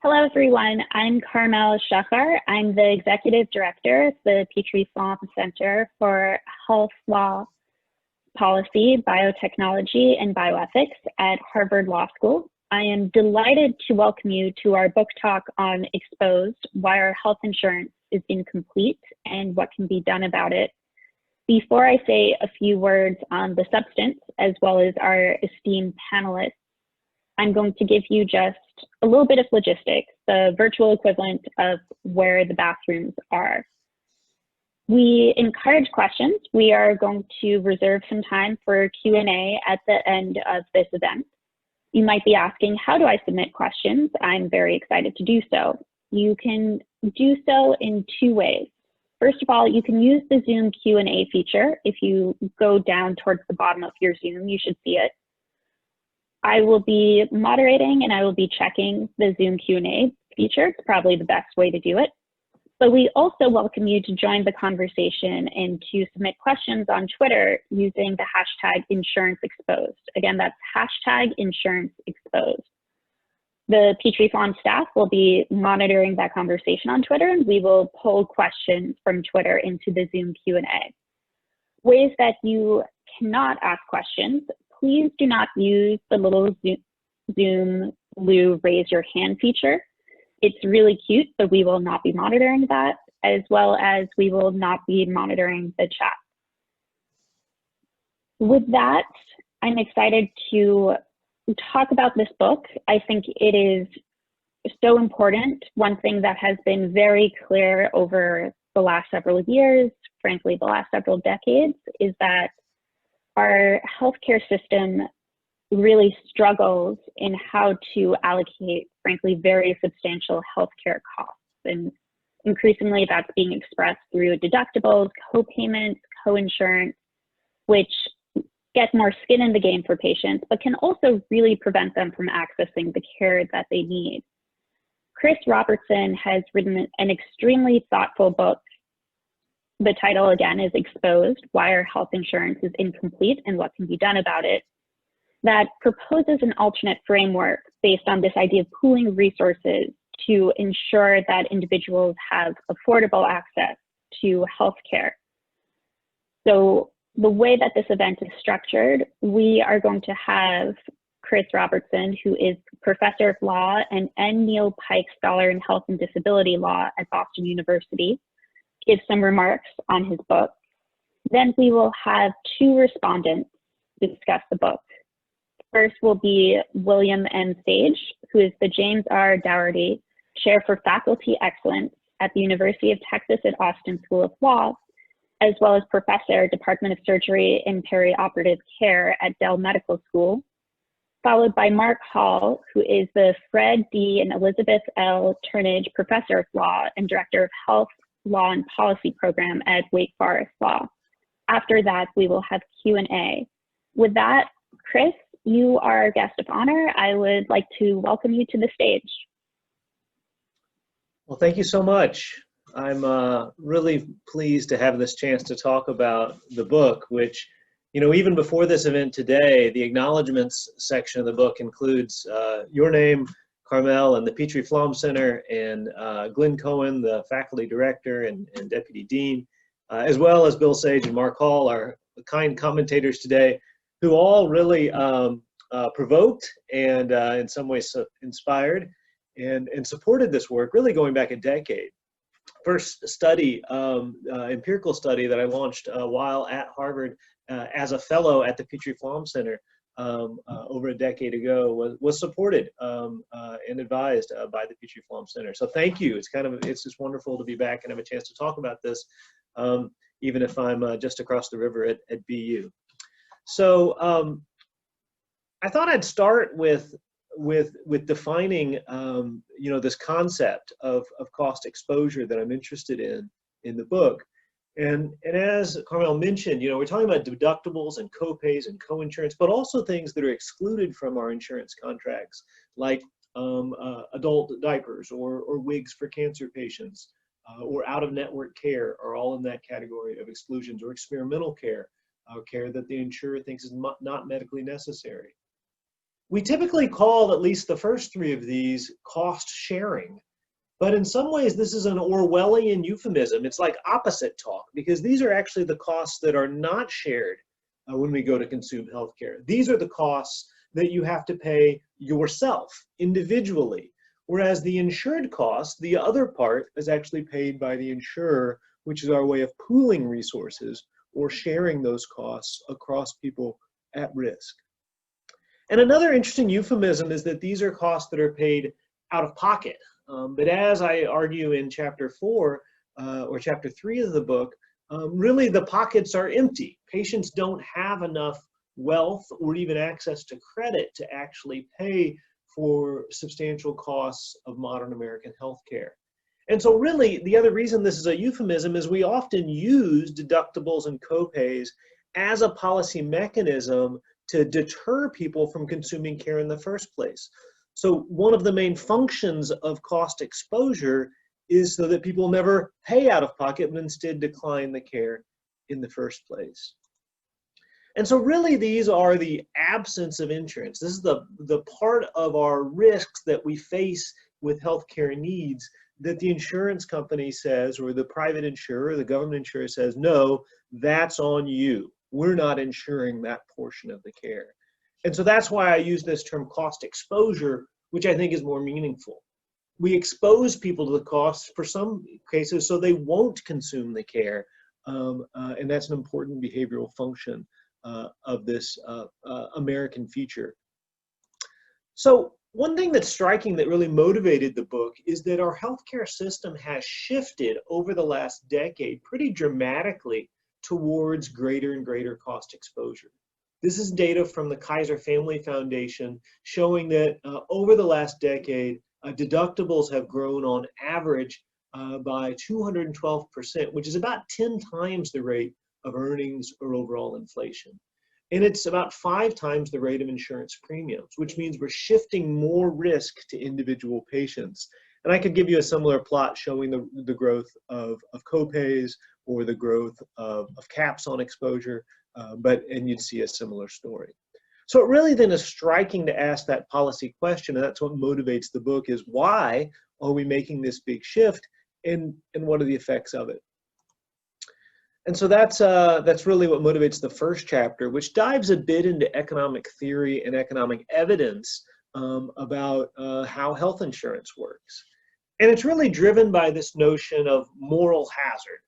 Hello, everyone. I'm Carmel Shachar. I'm the Executive Director at the Petrie-Flom Center for Health Law Policy, Biotechnology, and Bioethics at Harvard Law School. I am delighted to welcome you to our book talk on Exposed, Why Our Health Insurance is Incomplete and What Can Be Done About It. Before I say a few words on the substance, as well as our esteemed panelists, I'm going to give you just a little bit of logistics, the virtual equivalent of where the bathrooms are. We encourage questions. We are going to reserve some time for Q&A at the end of this event. You might be asking, how do I submit questions? I'm very excited to do so. You can do so in two ways. First of all, you can use the Zoom Q&A feature. If you go down towards the bottom of your Zoom, you should see it. I will be moderating and I will be checking the Zoom Q&A feature. It's probably the best way to do it. But we also welcome you to join the conversation and to submit questions on Twitter using the hashtag #InsuranceExposed. Again, that's hashtag #InsuranceExposed. The Petrie-Flom staff will be monitoring that conversation on Twitter, and we will pull questions from Twitter into the Zoom Q&A. Ways that you cannot ask questions: please do not use the little Zoom blue raise your hand feature. It's really cute, but we will not be monitoring that, as well as we will not be monitoring the chat. With that, I'm excited to talk about this book. I think it is so important. One thing that has been very clear over the last several years, frankly, the last several decades, is that our healthcare system really struggles in how to allocate, frankly, very substantial healthcare costs. And increasingly that's being expressed through deductibles, copayments, coinsurance, which get more skin in the game for patients, but can also really prevent them from accessing the care that they need. Chris Robertson has written an extremely thoughtful book. The title, again, is Exposed, Why Our Health Insurance is Incomplete and What Can Be Done About It, that proposes an alternate framework based on this idea of pooling resources to ensure that individuals have affordable access to healthcare. So the way that this event is structured, we are going to have Chris Robertson, who is Professor of Law and N. Neil Pike Scholar in Health and Disability Law at Boston University, give some remarks on his book. Then we will have two respondents discuss the book. First will be William M. Sage, who is the James R. Dougherty Chair for Faculty Excellence at the University of Texas at Austin School of Law, as well as Professor, Department of Surgery and Perioperative Care at Dell Medical School, followed by Mark Hall, who is the Fred D. and Elizabeth L. Turnage Professor of Law and Director of Health, Law and Policy Program at Wake Forest Law. After that, we will have Q&A. With that, Chris, you are our guest of honor. I would like to welcome you to the stage. Well, thank you so much. I'm really pleased to have this chance to talk about the book, which, you know, even before this event today, the acknowledgments section of the book includes your name, Carmel, and the Petrie-Flom Center, and Glenn Cohen, the faculty director and deputy dean, as well as Bill Sage and Mark Hall, our kind commentators today, who all really provoked and in some ways inspired and supported this work, really going back a decade. First study, empirical study that I launched while at Harvard as a fellow at the Petrie-Flom Center over a decade ago was supported and advised by the Petrie-Flom Center. So thank you. It's just wonderful to be back and have a chance to talk about this, even if I'm just across the river at BU. So I thought I'd start with defining you know, this concept of cost exposure that I'm interested in the book. And as Carmel mentioned, you know, we're talking about deductibles and copays and coinsurance, but also things that are excluded from our insurance contracts, like adult diapers or wigs for cancer patients, or out-of-network care are all in that category of exclusions, or experimental care, care that the insurer thinks is not medically necessary. We typically call at least the first three of these cost sharing. But in some ways, this is an Orwellian euphemism. It's like opposite talk, because these are actually the costs that are not shared when we go to consume healthcare. These are the costs that you have to pay yourself individually, whereas the insured cost, the other part, is actually paid by the insurer, which is our way of pooling resources or sharing those costs across people at risk. And another interesting euphemism is that these are costs that are paid out of pocket. But as I argue in chapter 4 or chapter 3 of the book, really the pockets are empty. Patients don't have enough wealth or even access to credit to actually pay for substantial costs of modern American healthcare. And so really the other reason this is a euphemism is we often use deductibles and copays as a policy mechanism to deter people from consuming care in the first place. So one of the main functions of cost exposure is so that people never pay out of pocket, but instead decline the care in the first place. And so really these are the absence of insurance. This is the part of our risks that we face with healthcare needs that the insurance company says, or the private insurer, the government insurer says, no, that's on you. We're not insuring that portion of the care. And so that's why I use this term cost exposure, which I think is more meaningful. We expose people to the costs for some cases so they won't consume the care. And that's an important behavioral function of this American feature. So one thing that's striking that really motivated the book is that our healthcare system has shifted over the last decade pretty dramatically towards greater and greater cost exposure. This is data from the Kaiser Family Foundation showing that over the last decade, deductibles have grown on average by 212%, which is about 10 times the rate of earnings or overall inflation. And it's about 5 times the rate of insurance premiums, which means we're shifting more risk to individual patients. And I could give you a similar plot showing the growth of copays or the growth of caps on exposure, and you'd see a similar story. So it really then is striking to ask that policy question, and that's what motivates the book, is why are we making this big shift, and what are the effects of it? And so that's really what motivates the first chapter, which dives a bit into economic theory and economic evidence about how health insurance works. And it's really driven by this notion of moral hazard.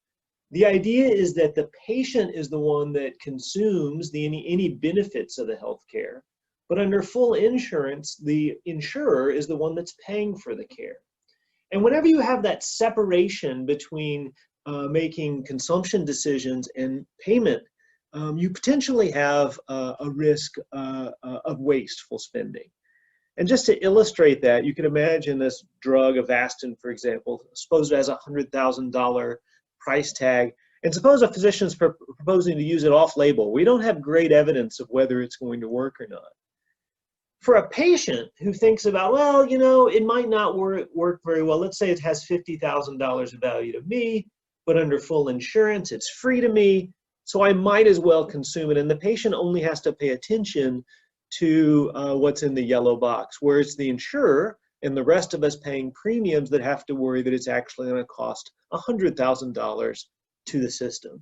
The idea is that the patient is the one that consumes any benefits of the health care, but under full insurance, the insurer is the one that's paying for the care. And whenever you have that separation between making consumption decisions and payment, you potentially have a risk of wasteful spending. And just to illustrate that, you can imagine this drug, Avastin, for example. Suppose it has a $100,000 price tag, and suppose a physician is proposing to use it off-label. We don't have great evidence of whether it's going to work or not. For a patient who thinks about, well, you know, it might not work very well. Let's say it has $50,000 of value to me, but under full insurance, it's free to me, so I might as well consume it. And the patient only has to pay attention to what's in the yellow box, where it's the insurer and the rest of us paying premiums that have to worry that it's actually going to cost $100,000 to the system.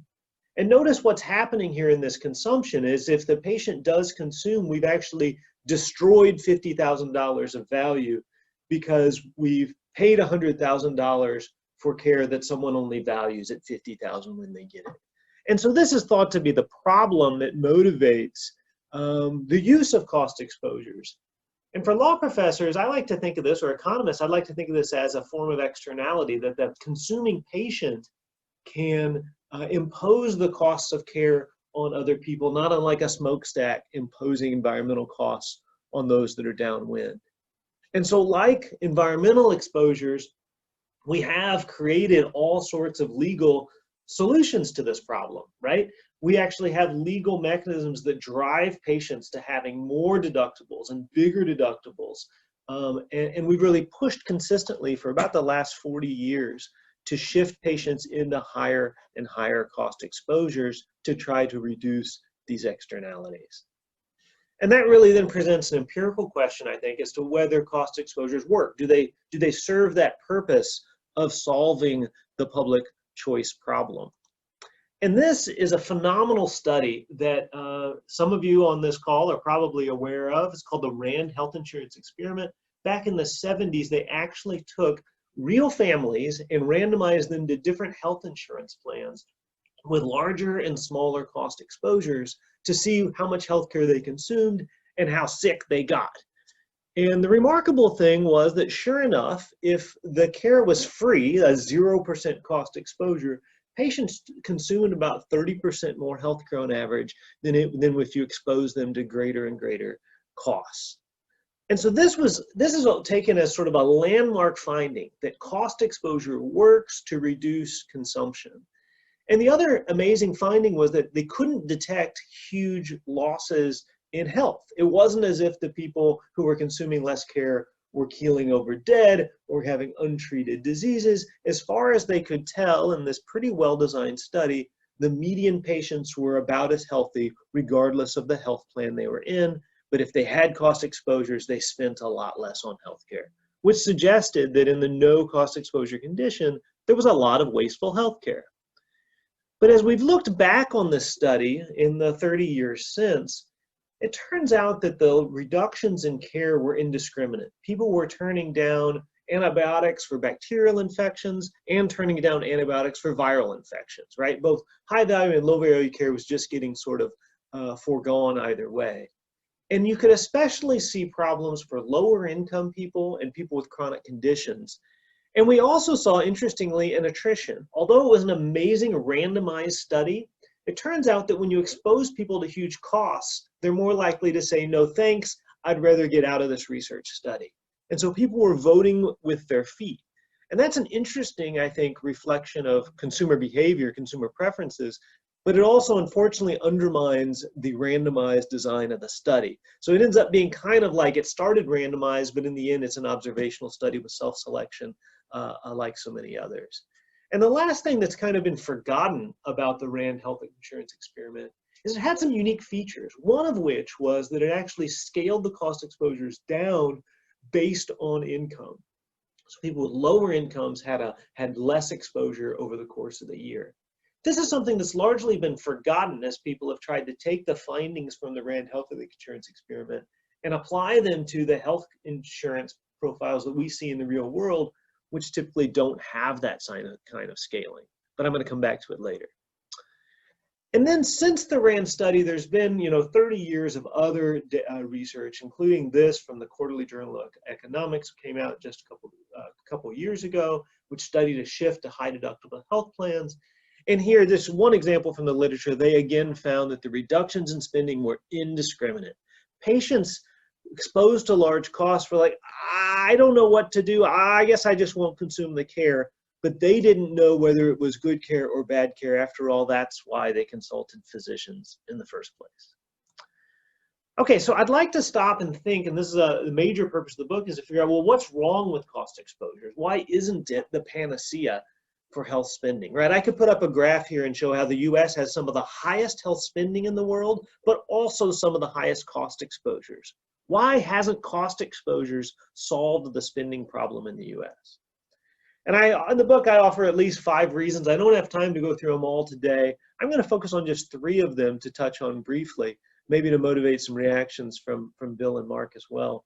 And notice what's happening here in this consumption is if the patient does consume, we've actually destroyed $50,000 of value because we've paid $100,000 for care that someone only values at $50,000 when they get it. And so this is thought to be the problem that motivates the use of cost exposures. And for law professors, I like to think of this, or economists, I'd like to think of this as a form of externality, that the consuming patient can impose the costs of care on other people, not unlike a smokestack imposing environmental costs on those that are downwind. And so like environmental exposures, we have created all sorts of legal solutions to this problem, right? We actually have legal mechanisms that drive patients to having more deductibles and bigger deductibles. And we've really pushed consistently for about the last 40 years to shift patients into higher and higher cost exposures to try to reduce these externalities. And that really then presents an empirical question, I think, as to whether cost exposures work. Do they serve that purpose of solving the public choice problem? And this is a phenomenal study that some of you on this call are probably aware of. It's called the RAND Health Insurance Experiment. Back in the 70s, they actually took real families and randomized them to different health insurance plans with larger and smaller cost exposures to see how much healthcare they consumed and how sick they got. And the remarkable thing was that sure enough, if the care was free, a 0% cost exposure, patients consumed about 30% more healthcare on average than if you expose them to greater and greater costs. And so this is taken as sort of a landmark finding that cost exposure works to reduce consumption. And the other amazing finding was that they couldn't detect huge losses in health. It wasn't as if the people who were consuming less care were keeling over dead or having untreated diseases. As far as they could tell in this pretty well-designed study, the median patients were about as healthy regardless of the health plan they were in. But if they had cost exposures, they spent a lot less on healthcare, which suggested that in the no cost exposure condition, there was a lot of wasteful healthcare. But as we've looked back on this study in the 30 years since, it turns out that the reductions in care were indiscriminate. People were turning down antibiotics for bacterial infections and turning down antibiotics for viral infections, right? Both high value and low value care was just getting sort of foregone either way. And you could especially see problems for lower income people and people with chronic conditions. And we also saw, interestingly, an attrition. Although it was an amazing randomized study, it turns out that when you expose people to huge costs, they're more likely to say, no thanks, I'd rather get out of this research study. And so people were voting with their feet. And that's an interesting, I think, reflection of consumer behavior, consumer preferences, but it also unfortunately undermines the randomized design of the study. So it ends up being kind of like it started randomized, but in the end it's an observational study with self-selection, like so many others. And the last thing that's kind of been forgotten about the RAND Health Insurance Experiment is it had some unique features, one of which was that it actually scaled the cost exposures down based on income. So people with lower incomes had less exposure over the course of the year. This is something that's largely been forgotten as people have tried to take the findings from the RAND Health Insurance Experiment and apply them to the health insurance profiles that we see in the real world, which typically don't have that kind of scaling. But I'm going to come back to it later. And then since the RAND study, there's been 30 years of other research, including this from the Quarterly Journal of Economics, came out just a couple years ago, which studied a shift to high deductible health plans. And here, this one example from the literature, they again found that the reductions in spending were indiscriminate. Patients exposed to large costs were like, I don't know what to do. I guess I just won't consume the care. But they didn't know whether it was good care or bad care. After all, that's why they consulted physicians in the first place. Okay, so I'd like to stop and think, and this is the major purpose of the book, is to figure out, well, what's wrong with cost exposures? Why isn't it the panacea for health spending, right? I could put up a graph here and show how the US has some of the highest health spending in the world, but also some of the highest cost exposures. Why hasn't cost exposures solved the spending problem in the US? And in the book, I offer at least 5 reasons. I don't have time to go through them all today. I'm going to focus on just 3 of them to touch on briefly, maybe to motivate some reactions from Bill and Mark as well.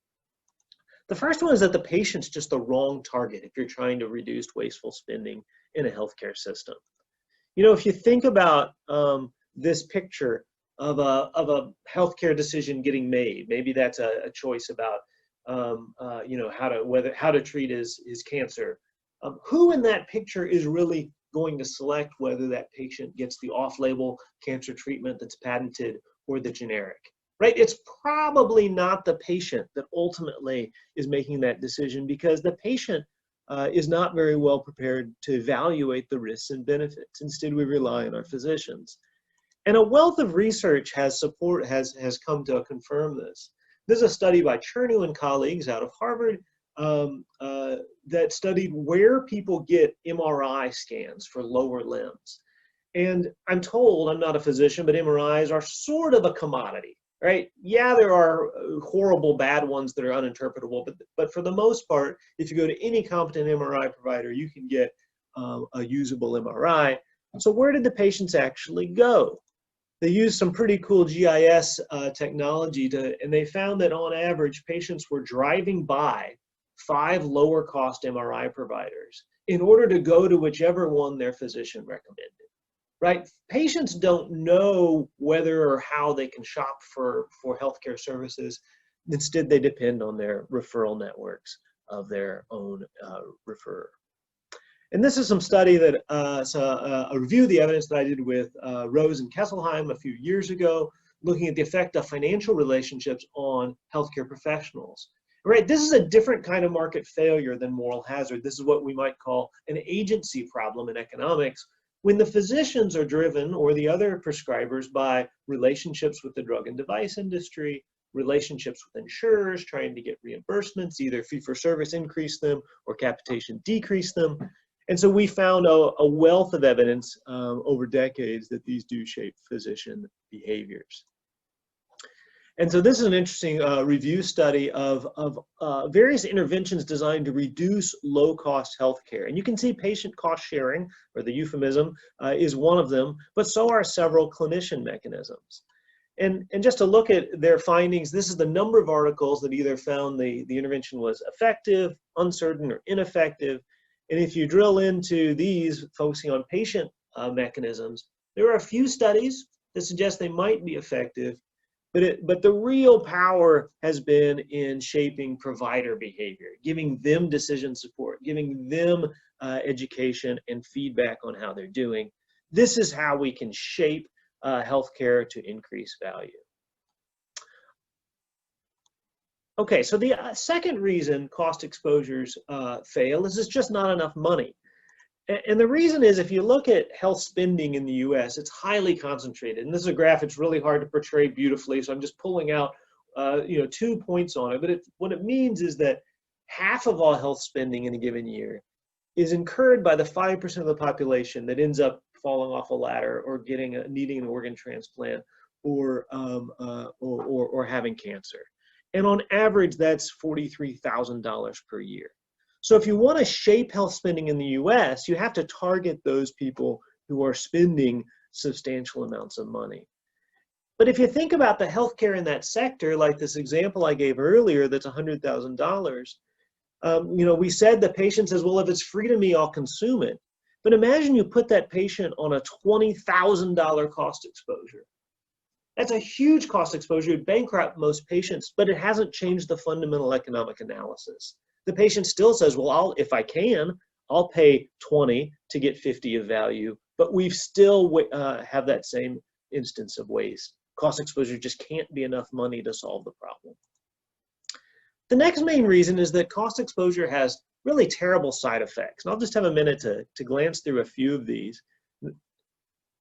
The first one is that the patient's just the wrong target if you're trying to reduce wasteful spending in a healthcare system. If you think about this picture of a healthcare decision getting made, maybe that's a choice about how to treat his cancer. Who in that picture is really going to select whether that patient gets the off-label cancer treatment that's patented or the generic, right? It's probably not the patient that ultimately is making that decision, because the patient is not very well prepared to evaluate the risks and benefits. Instead, we rely on our physicians. And a wealth of research has come to confirm this. There's a study by Chernew and colleagues out of Harvard that studied where people get MRI scans for lower limbs. And I'm told, I'm not a physician, but MRIs are sort of a commodity. right? Yeah, there are horrible bad ones that are uninterpretable, but for the most part, if you go to any competent MRI provider, you can get a usable MRI. So where did the patients actually go? They used some pretty cool GIS technology and they found that on average, patients were driving by 5 lower cost MRI providers in order to go to whichever one their physician recommended, right? Patients don't know whether or how they can shop for healthcare services. Instead, they depend on their referral networks of their own referrer. And this is some study that, a review of the evidence that I did with Rose and Kesselheim a few years ago, looking at the effect of financial relationships on healthcare professionals. Right, this is a different kind of market failure than moral hazard. This is what we might call an agency problem in economics, when the physicians are driven, or the other prescribers, by relationships with the drug and device industry, relationships with insurers trying to get reimbursements, either fee-for-service increase them or capitation decrease them. And so we found a wealth of evidence over decades that these do shape physician behaviors. And so this is an interesting review study of various interventions designed to reduce low-cost healthcare. And you can see patient cost sharing, or the euphemism, is one of them, but so are several clinician mechanisms. And just to look at their findings, this is the number of articles that either found the intervention was effective, uncertain, or ineffective. And if you drill into these, focusing on patient mechanisms, there are a few studies that suggest they might be effective, but the real power has been in shaping provider behavior, giving them decision support, giving them education and feedback on how they're doing. This is how we can shape healthcare to increase value. Okay, so the second reason cost exposures fail is it's just not enough money. And the reason is, if you look at health spending in the US, it's highly concentrated. And this is a graph it's really hard to portray beautifully, so I'm just pulling out 2 points on it. But what it means is that half of all health spending in a given year is incurred by the 5% of the population that ends up falling off a ladder or needing an organ transplant or having cancer. And on average, that's $43,000 per year. So if you want to shape health spending in the US, you have to target those people who are spending substantial amounts of money. But if you think about the healthcare in that sector, like this example I gave earlier, that's $100,000, we said the patient says, well, if it's free to me, I'll consume it. But imagine you put that patient on a $20,000 cost exposure. That's a huge cost exposure. It would bankrupt most patients, but it hasn't changed the fundamental economic analysis. The patient still says, well, if I can, I'll pay 20 to get 50 of value, but we've still have that same instance of waste. Cost exposure just can't be enough money to solve the problem. The next main reason is that cost exposure has really terrible side effects. And I'll just have a minute to glance through a few of these.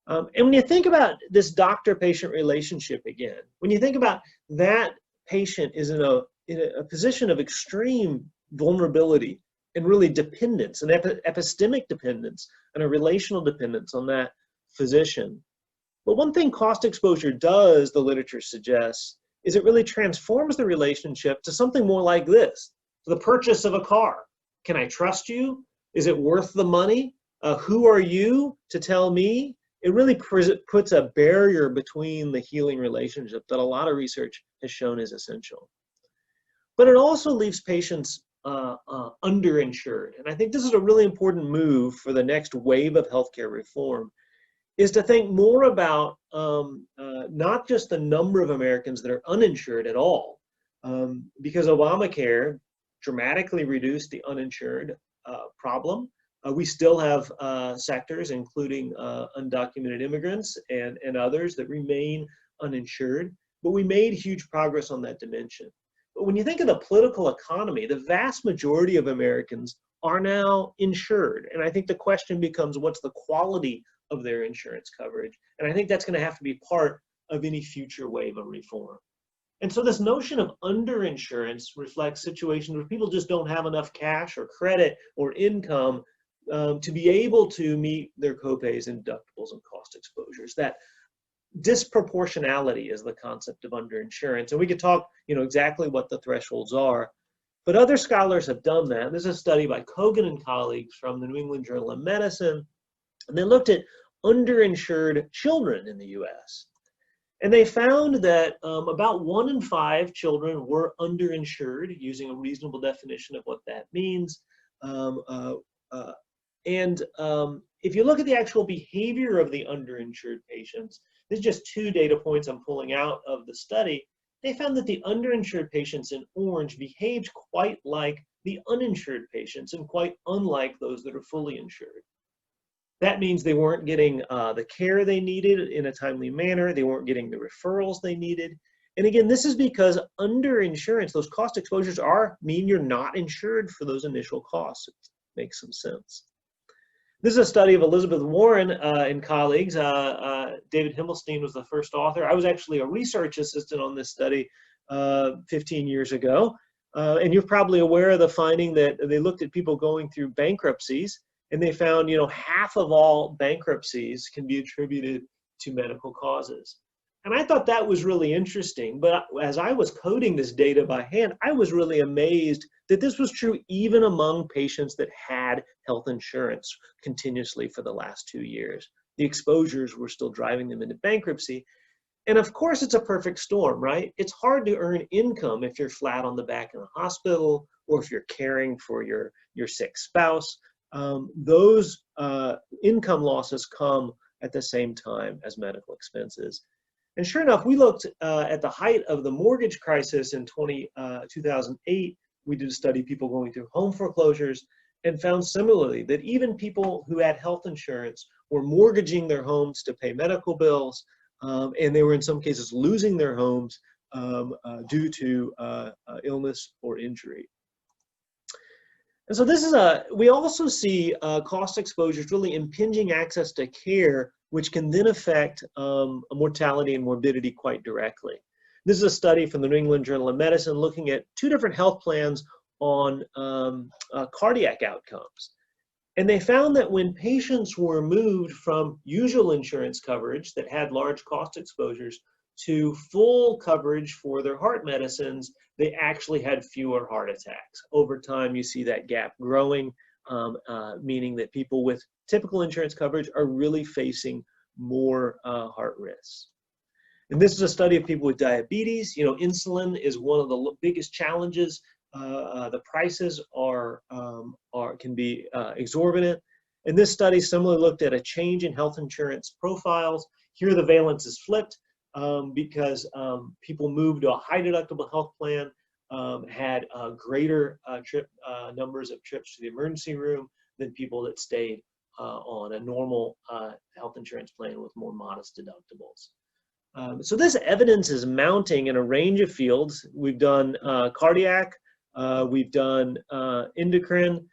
And when you think about this doctor-patient relationship again, when you think about that patient is in a position of extreme vulnerability and really dependence, an epistemic dependence and a relational dependence on that physician. But one thing cost exposure does, the literature suggests, is it really transforms the relationship to something more like this: the purchase of a car. Can I trust you? Is it worth the money? Who are you to tell me? It really puts a barrier between the healing relationship that a lot of research has shown is essential. But it also leaves patients underinsured. And I think this is a really important move for the next wave of healthcare reform, is to think more about not just the number of Americans that are uninsured at all, because Obamacare dramatically reduced the uninsured problem. We still have sectors, including undocumented immigrants and others, that remain uninsured, but we made huge progress on that dimension. But when you think of the political economy, the vast majority of Americans are now insured. And I think the question becomes, what's the quality of their insurance coverage? And I think that's going to have to be part of any future wave of reform. And so this notion of underinsurance reflects situations where people just don't have enough cash or credit or income to be able to meet their copays and deductibles and cost exposures. That disproportionality is the concept of underinsurance. And we could talk, exactly what the thresholds are. But other scholars have done that. This is a study by Kogan and colleagues from the New England Journal of Medicine. And they looked at underinsured children in the US. And they found that about 1 in 5 children were underinsured, using a reasonable definition of what that means. If you look at the actual behavior of the underinsured patients, this is just 2 data points I'm pulling out of the study. They found that the underinsured patients in orange behaved quite like the uninsured patients and quite unlike those that are fully insured. That means they weren't getting the care they needed in a timely manner. They weren't getting the referrals they needed. And again, this is because underinsurance, those cost exposures mean you're not insured for those initial costs. It makes some sense. This is a study of Elizabeth Warren and colleagues. David Himmelstein was the first author. I was actually a research assistant on this study 15 years ago. And you're probably aware of the finding that they looked at people going through bankruptcies, and they found, half of all bankruptcies can be attributed to medical causes. And I thought that was really interesting. But as I was coding this data by hand, I was really amazed that this was true even among patients that had health insurance continuously for the last 2 years. The exposures were still driving them into bankruptcy. And of course, it's a perfect storm, right? It's hard to earn income if you're flat on the back in a hospital, or if you're caring for your sick spouse. Those income losses come at the same time as medical expenses. And sure enough, we looked at the height of the mortgage crisis in 2008. We did a study of people going through home foreclosures and found similarly that even people who had health insurance were mortgaging their homes to pay medical bills, and they were in some cases losing their homes due to illness or injury. And so this is we also see cost exposures really impinging access to care, which can then affect mortality and morbidity quite directly. This is a study from the New England Journal of Medicine looking at 2 different health plans on cardiac outcomes. And they found that when patients were moved from usual insurance coverage that had large cost exposures to full coverage for their heart medicines, they actually had fewer heart attacks. Over time, you see that gap growing, meaning that people with typical insurance coverage are really facing more heart risks. And this is a study of people with diabetes. Insulin is one of the biggest challenges. The prices can be exorbitant. And this study similarly looked at a change in health insurance profiles. Here the valence is flipped. Because people moved to a high deductible health plan, had greater numbers of trips to the emergency room than people that stayed on a normal health insurance plan with more modest deductibles. So this evidence is mounting in a range of fields. We've done cardiac, we've done endocrine.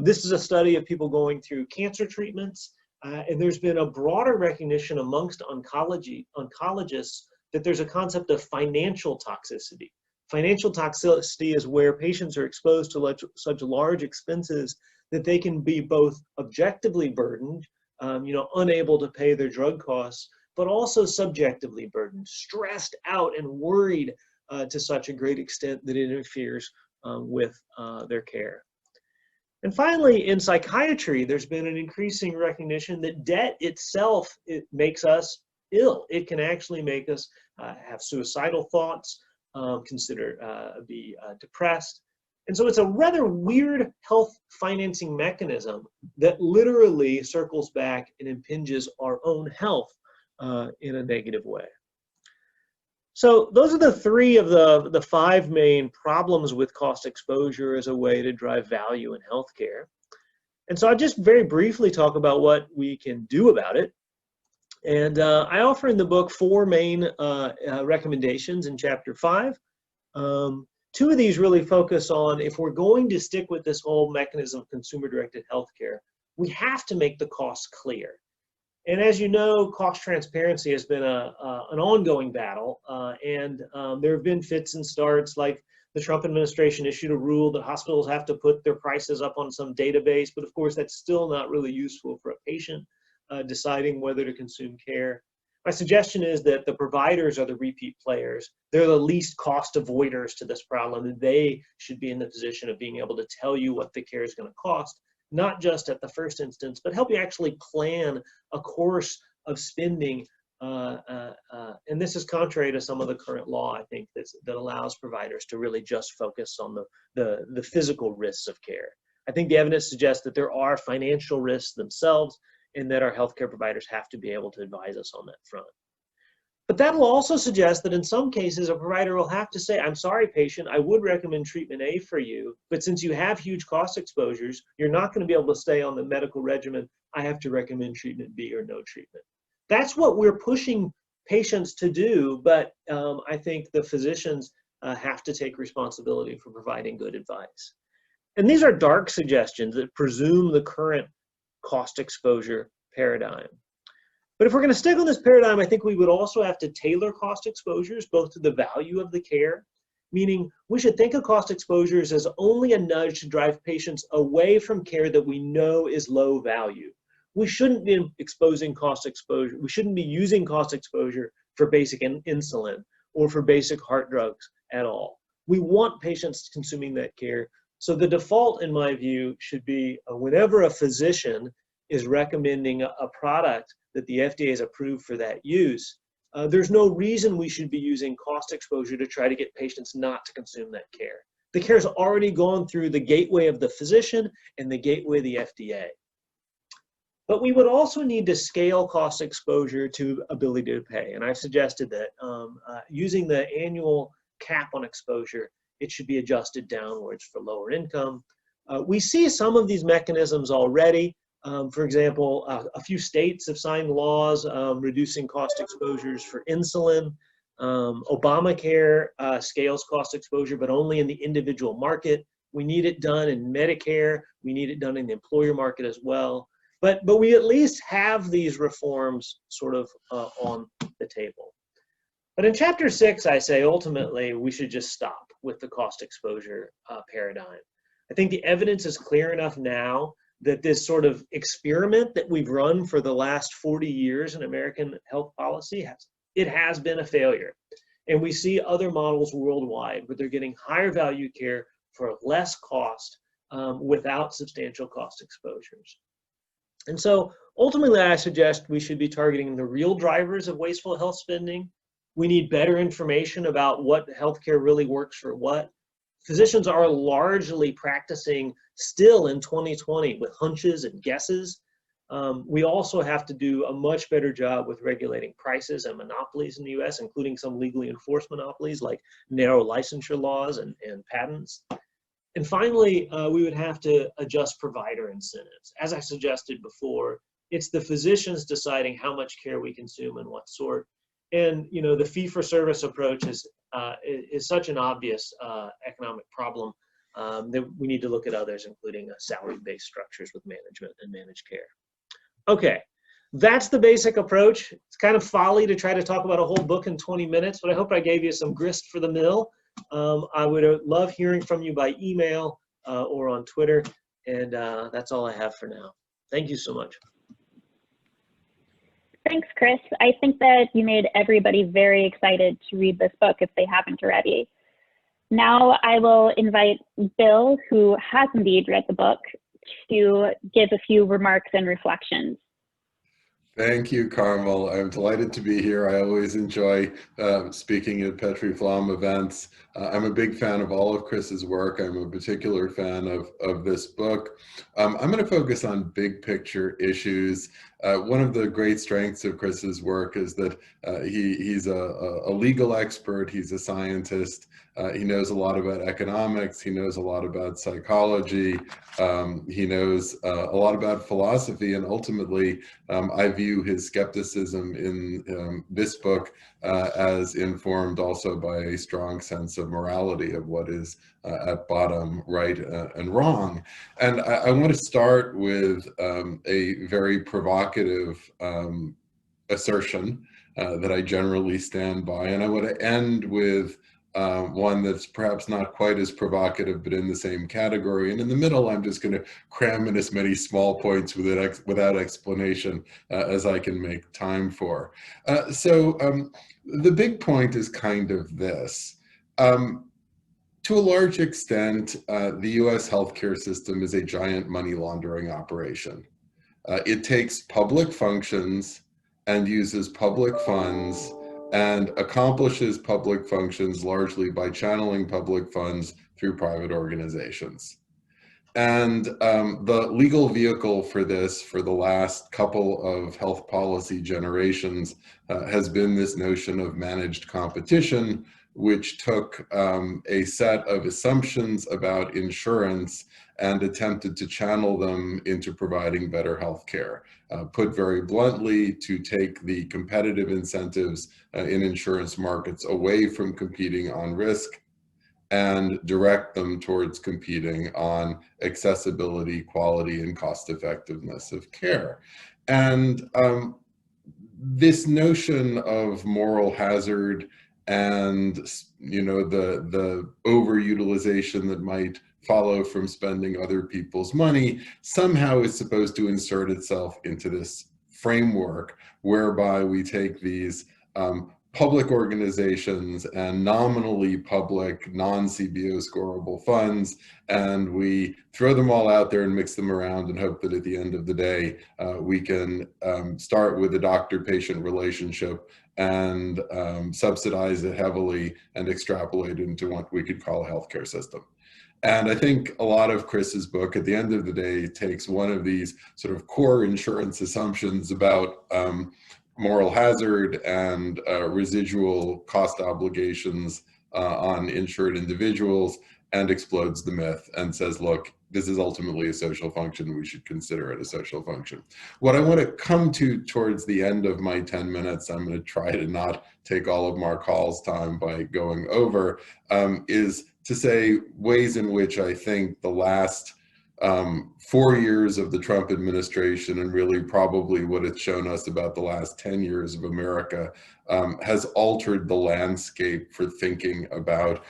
This is a study of people going through cancer treatments. And there's been a broader recognition amongst oncologists that there's a concept of financial toxicity. Financial toxicity is where patients are exposed to such large expenses that they can be both objectively burdened, unable to pay their drug costs, but also subjectively burdened, stressed out and worried to such a great extent that it interferes with their care. And finally, in psychiatry, there's been an increasing recognition that debt itself, it makes us ill. It can actually make us have suicidal thoughts, be depressed. And so it's a rather weird health financing mechanism that literally circles back and impinges our own health in a negative way. So those are the 3 of the 5 main problems with cost exposure as a way to drive value in healthcare. And so I'll just very briefly talk about what we can do about it. And I offer in the book 4 main recommendations in chapter 5. 2 of these really focus on, if we're going to stick with this whole mechanism of consumer-directed healthcare, we have to make the costs clear. And as you know, cost transparency has been an ongoing battle, and there have been fits and starts, like the Trump administration issued a rule that hospitals have to put their prices up on some database, but of course that's still not really useful for a patient deciding whether to consume care. My suggestion is that the providers are the repeat players. They're the least cost avoiders to this problem, and they should be in the position of being able to tell you what the care is going to cost, not just at the first instance, but help you actually plan a course of spending. And this is contrary to some of the current law, I think, that allows providers to really just focus on the physical risks of care. I think the evidence suggests that there are financial risks themselves, and that our healthcare providers have to be able to advise us on that front. But that will also suggest that in some cases, a provider will have to say, I'm sorry, patient, I would recommend treatment A for you, but since you have huge cost exposures, you're not going to be able to stay on the medical regimen. I have to recommend treatment B or no treatment. That's what we're pushing patients to do, but I think the physicians have to take responsibility for providing good advice. And these are dark suggestions that presume the current cost exposure paradigm. But if we're going to stick on this paradigm, I think we would also have to tailor cost exposures both to the value of the care, meaning we should think of cost exposures as only a nudge to drive patients away from care that we know is low value. We shouldn't be exposing cost exposure. We shouldn't be using cost exposure for basic insulin or for basic heart drugs at all. We want patients consuming that care. So the default, in my view, should be whenever a physician is recommending a product that the FDA has approved for that use, there's no reason we should be using cost exposure to try to get patients not to consume that care. The care has already gone through the gateway of the physician and the gateway of the FDA. But we would also need to scale cost exposure to ability to pay. And I've suggested that using the annual cap on exposure, it should be adjusted downwards for lower income. We see some of these mechanisms already. For example, a few states have signed laws reducing cost exposures for insulin. Obamacare scales cost exposure, but only in the individual market. We need it done in Medicare. We need it done in the employer market as well. But we at least have these reforms sort of on the table. But in Chapter 6, I say ultimately we should just stop with the cost exposure paradigm. I think the evidence is clear enough now that this sort of experiment that we've run for the last 40 years in American health policy, has been a failure. And we see other models worldwide where they're getting higher value care for less cost without substantial cost exposures. And so ultimately, I suggest we should be targeting the real drivers of wasteful health spending. We need better information about what healthcare really works for what. Physicians are largely practicing still in 2020 with hunches and guesses. We also have to do a much better job with regulating prices and monopolies in the US, including some legally enforced monopolies like narrow licensure laws and patents. And finally, we would have to adjust provider incentives. As I suggested before, it's the physicians deciding how much care we consume and what sort. And the fee-for-service approach is such an obvious economic problem that we need to look at others, including salary-based structures with management and managed care. Okay, that's the basic approach. It's kind of folly to try to talk about a whole book in 20 minutes, but I hope I gave you some grist for the mill. I would love hearing from you by email or on Twitter, and that's all I have for now. Thank you so much. Thanks, Chris. I think that you made everybody very excited to read this book if they haven't already. Now I will invite Bill, who has indeed read the book, to give a few remarks and reflections. Thank you, Carmel. I'm delighted to be here. I always enjoy speaking at Petrie-Flom events. I'm a big fan of all of Chris's work. I'm a particular fan of this book. I'm going to focus on big picture issues. One of the great strengths of Chris's work is that he's a legal expert. He's a scientist. He knows a lot about economics. He knows a lot about psychology. He knows a lot about philosophy. And ultimately, I view his skepticism in this book as informed also by a strong sense of morality of what is at bottom right and wrong. And I want to start with a very provocative assertion that I generally stand by. And I want to end with one that's perhaps not quite as provocative, but in the same category. And in the middle, I'm just going to cram in as many small points without explanation as I can make time for. The big point is kind of this. To a large extent, the US healthcare system is a giant money laundering operation. It takes public functions and uses public funds and accomplishes public functions largely by channeling public funds through private organizations. And the legal vehicle for this for the last couple of health policy generations has been this notion of managed competition, which took a set of assumptions about insurance and attempted to channel them into providing better health care. Put very bluntly, to take the competitive incentives in insurance markets away from competing on risk and direct them towards competing on accessibility, quality, and cost effectiveness of care. And this notion of moral hazard and the overutilization that might follow from spending other people's money somehow is supposed to insert itself into this framework whereby we take these public organizations and nominally public non-CBO scorable funds, and we throw them all out there and mix them around and hope that at the end of the day we can start with a doctor-patient relationship and subsidize it heavily and extrapolate it into what we could call a healthcare system. And I think a lot of Chris's book, at the end of the day, takes one of these sort of core insurance assumptions about moral hazard and residual cost obligations on insured individuals and explodes the myth and says, look, this is ultimately a social function. We should consider it a social function. What I want to come to towards the end of my 10 minutes, I'm going to try to not take all of Mark Hall's time by going over, is to say ways in which I think the last 4 years of the Trump administration, and really probably what it's shown us about the last 10 years of America, has altered the landscape for thinking about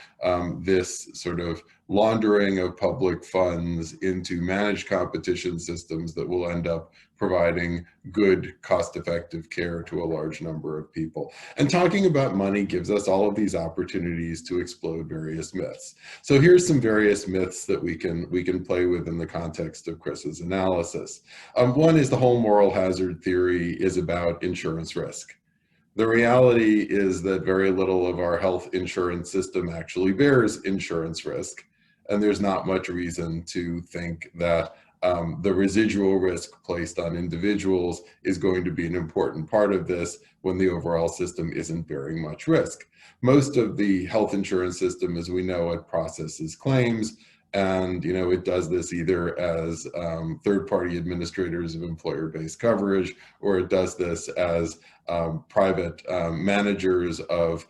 this sort of laundering of public funds into managed competition systems that will end up providing good, cost-effective care to a large number of people. And talking about money gives us all of these opportunities to explode various myths. So here's some various myths that we can play with in the context of Chris's analysis. One is the whole moral hazard theory is about insurance risk. The reality is that very little of our health insurance system actually bears insurance risk, and there's not much reason to think that the residual risk placed on individuals is going to be an important part of this when the overall system isn't bearing much risk. Most of the health insurance system, as we know it, processes claims, and it does this either as third-party administrators of employer-based coverage, or it does this as private managers of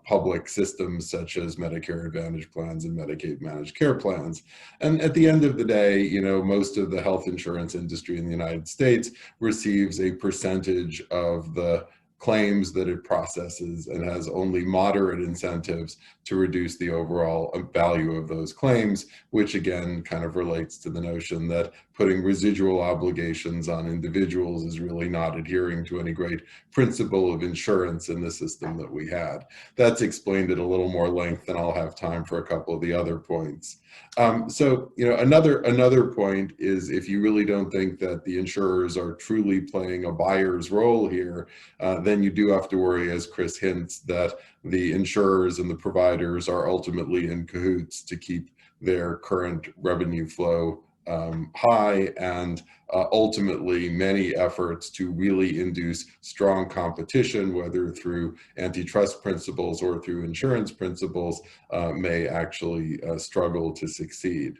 public systems such as Medicare Advantage plans and Medicaid managed care plans. And at the end of the day, most of the health insurance industry in the United States receives a percentage of the claims that it processes and has only moderate incentives to reduce the overall value of those claims, which again kind of relates to the notion that putting residual obligations on individuals is really not adhering to any great principle of insurance in the system that we had. That's explained at a little more length than I'll have time for a couple of the other points. Another point is, if you really don't think that the insurers are truly playing a buyer's role here, then you do have to worry, as Chris hints, that the insurers and the providers are ultimately in cahoots to keep their current revenue flow high, and ultimately many efforts to really induce strong competition, whether through antitrust principles or through insurance principles, may actually struggle to succeed.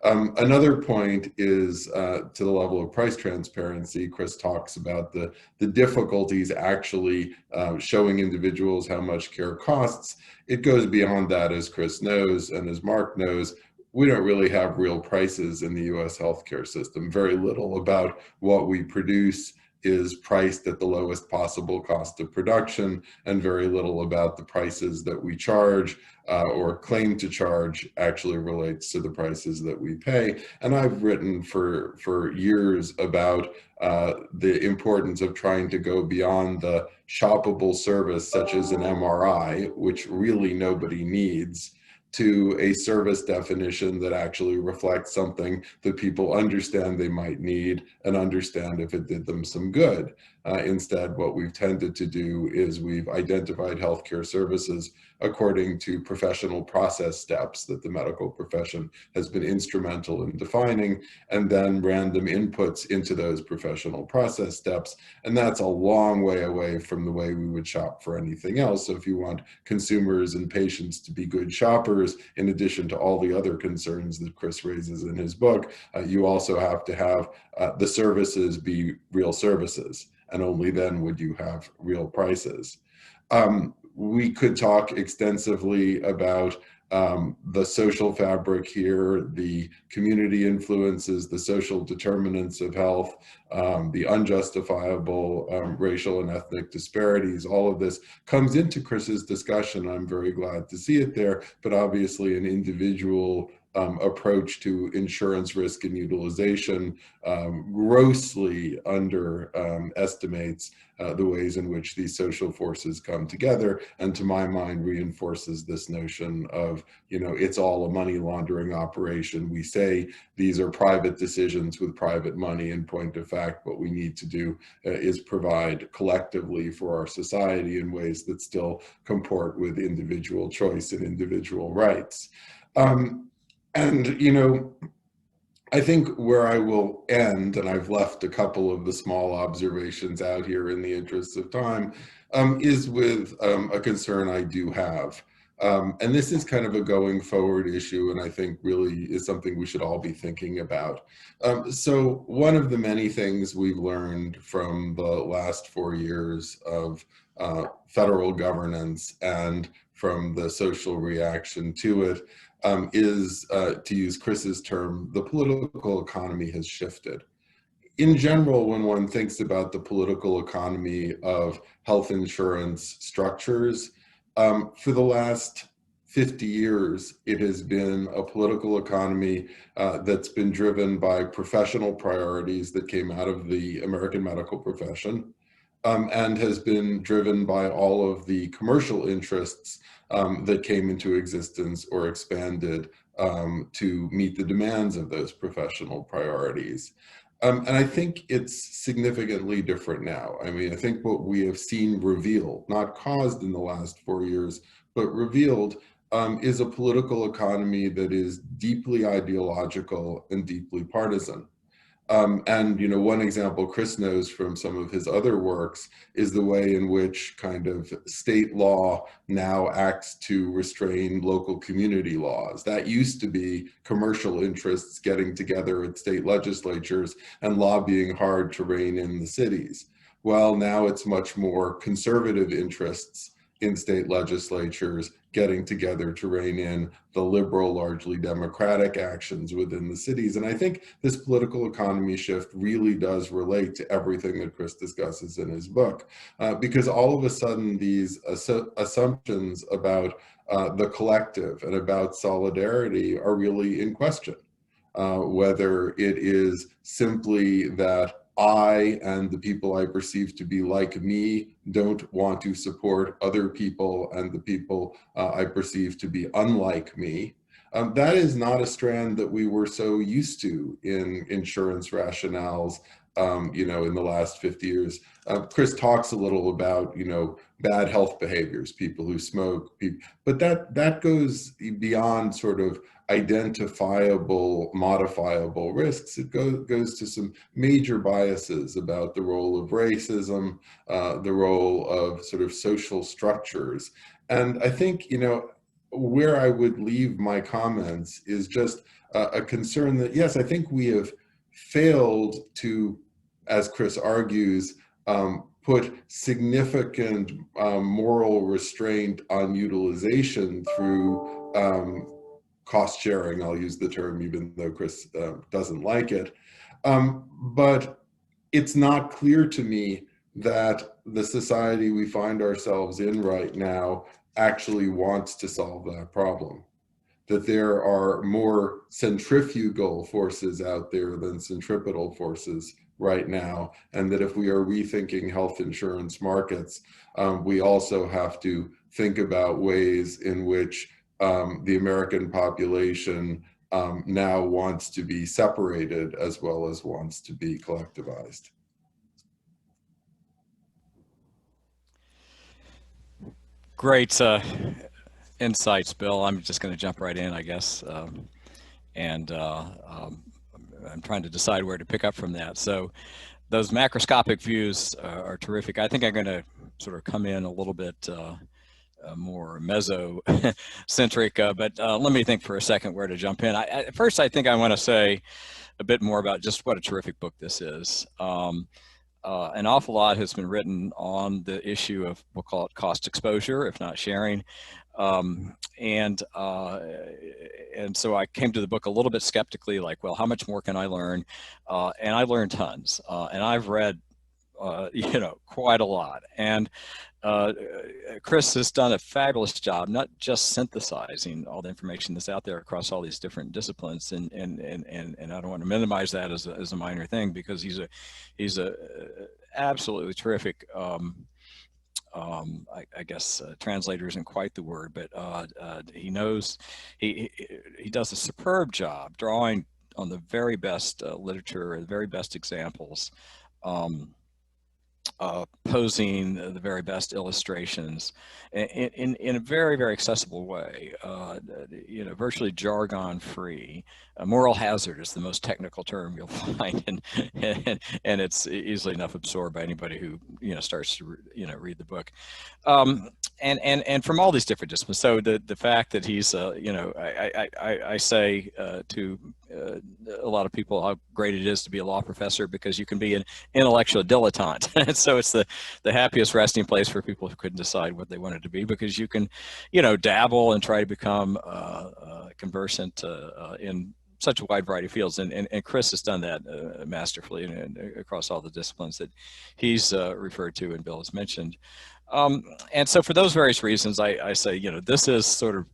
Another point is to the level of price transparency. Chris talks about the difficulties actually showing individuals how much care costs. It goes beyond that, as Chris knows, and as Mark knows. We don't really have real prices in the US healthcare system, very little about what we produce is priced at the lowest possible cost of production, and very little about the prices that we charge or claim to charge actually relates to the prices that we pay. And I've written for years about the importance of trying to go beyond the shoppable service such as an MRI, which really nobody needs, to a service definition that actually reflects something that people understand they might need and understand if it did them some good. Instead, what we've tended to do is we've identified healthcare services according to professional process steps that the medical profession has been instrumental in defining, and then random inputs into those professional process steps. And that's a long way away from the way we would shop for anything else. So if you want consumers and patients to be good shoppers, in addition to all the other concerns that Chris raises in his book, you also have to have the services be real services, and only then would you have real prices. We could talk extensively about the social fabric here, the community influences, the social determinants of health, the unjustifiable racial and ethnic disparities. All of this comes into Chris's discussion. I'm very glad to see it there, but obviously an individual approach to insurance risk and utilization grossly underestimates the ways in which these social forces come together, and to my mind reinforces this notion of, it's all a money laundering operation. We say these are private decisions with private money. In point of fact, what we need to do is provide collectively for our society in ways that still comport with individual choice and individual rights. And, I think where I will end, and I've left a couple of the small observations out here in the interest of time, is with a concern I do have. And this is kind of a going forward issue, and I think really is something we should all be thinking about. So one of the many things we've learned from the last 4 years of federal governance and from the social reaction to it is, to use Chris's term, the political economy has shifted. In general, when one thinks about the political economy of health insurance structures, for the last 50 years, it has been a political economy that's been driven by professional priorities that came out of the American medical profession, and has been driven by all of the commercial interests that came into existence or expanded to meet the demands of those professional priorities. And I think it's significantly different now. I mean, I think what we have seen revealed, not caused in the last 4 years, but revealed, is a political economy that is deeply ideological and deeply partisan. And one example Chris knows from some of his other works is the way in which kind of state law now acts to restrain local community laws. That used to be commercial interests getting together at state legislatures and lobbying hard to rein in the cities. Well, now it's much more conservative interests in state legislatures getting together to rein in the liberal, largely democratic actions within the cities. And I think this political economy shift really does relate to everything that Chris discusses in his book, because all of a sudden these assumptions about the collective and about solidarity are really in question. Whether it is simply that I and the people I perceive to be like me don't want to support other people and the people I perceive to be unlike me. That is not a strand that we were so used to in insurance rationales, in the last 50 years. Chris talks a little about, bad health behaviors, people who smoke, but that goes beyond sort of identifiable, modifiable risks. It goes to some major biases about the role of racism, the role of sort of social structures. And I think, where I would leave my comments is just a concern that, yes, I think we have failed to, as Chris argues, put significant moral restraint on utilization through cost sharing. I'll use the term even though Chris doesn't like it. But it's not clear to me that the society we find ourselves in right now actually wants to solve that problem. That there are more centrifugal forces out there than centripetal forces right now, and that if we are rethinking health insurance markets, we also have to think about ways in which the American population now wants to be separated as well as wants to be collectivized. Great insights, Bill. I'm just going to jump right in, I guess, and I'm trying to decide where to pick up from that. So those macroscopic views are terrific. I think I'm going to sort of come in a little bit more meso-centric, but let me think for a second where to jump in. First, I think I want to say a bit more about just what a terrific book this is. An awful lot has been written on the issue of, we'll call it cost exposure, if not sharing. And so I came to the book a little bit skeptically, like, well, how much more can I learn? And I learned tons, and I've read, you know, quite a lot. And Chris has done a fabulous job, not just synthesizing all the information that's out there across all these different disciplines. And I don't want to minimize that as a minor thing, because he's a absolutely terrific, I guess translator isn't quite the word, but he knows, he does a superb job drawing on the very best literature, the very best examples, posing the very best illustrations in a very, very accessible way, you know, virtually jargon free. Moral hazard is the most technical term you'll find, and it's easily enough absorbed by anybody who, you know, starts to, you know, read the book. And from all these different disciplines. So the fact that he's, you know, I say to a lot of people how great it is to be a law professor, because you can be an intellectual dilettante. And so it's the happiest resting place for people who couldn't decide what they wanted to be, because you can, you know, dabble and try to become conversant in such a wide variety of fields. And Chris has done that masterfully and across all the disciplines that he's referred to and Bill has mentioned. And so for those various reasons, I say, you know, this is sort of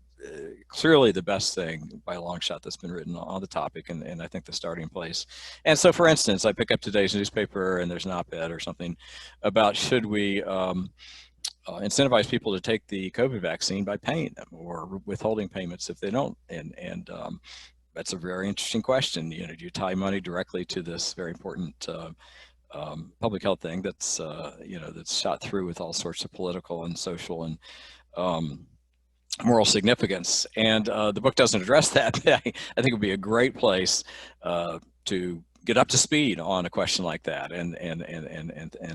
clearly the best thing by a long shot that's been written on the topic, and I think the starting place. And so, for instance, I pick up today's newspaper and there's an op-ed or something about, should we incentivize people to take the COVID vaccine by paying them or withholding payments if they don't? And that's a very interesting question. You know, do you tie money directly to this very important public health thing that's you know, that's shot through with all sorts of political and social and moral significance? And the book doesn't address that. I think it would be a great place to get up to speed on a question like that, and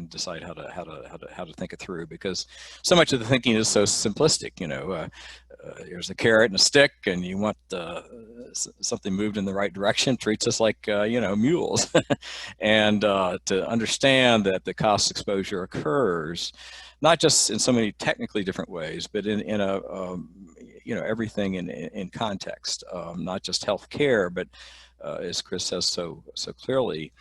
decide how to think it through, because so much of the thinking is so simplistic. You know, here's a carrot and a stick, and you want something moved in the right direction. Treats us like you know, mules. And to understand that the cost exposure occurs not just in so many technically different ways, but in a you know, everything in context, not just healthcare, but as Chris says so clearly,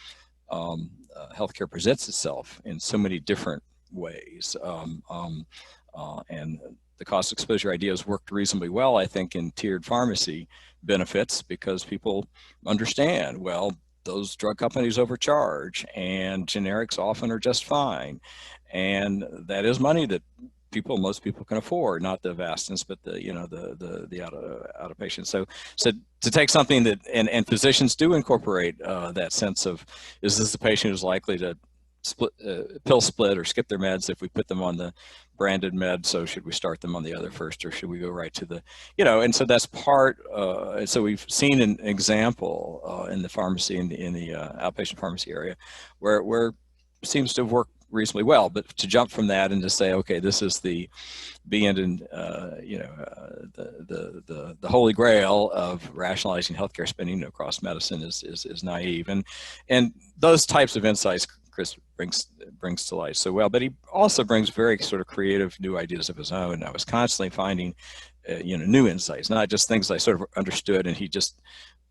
healthcare presents itself in so many different ways, and the cost exposure idea has worked reasonably well, I think, in tiered pharmacy benefits, because people understand, well, those drug companies overcharge, and generics often are just fine, and that is money that most people can afford, not the vastness, but the, you know, the outpatient. So to take something that, and physicians do incorporate that sense of, is this a patient who's likely to pill split or skip their meds if we put them on the branded med? So should we start them on the other first, or should we go right to the, you know? And so that's part. And so we've seen an example in the pharmacy, in the outpatient pharmacy area, where it seems to have worked reasonably well. But to jump from that and to say, okay, this is the end and you know, the holy grail of rationalizing healthcare spending across medicine is naive. And those types of insights Chris brings to light so well, but he also brings very sort of creative new ideas of his own. I was constantly finding you know, new insights, not just things I sort of understood and he just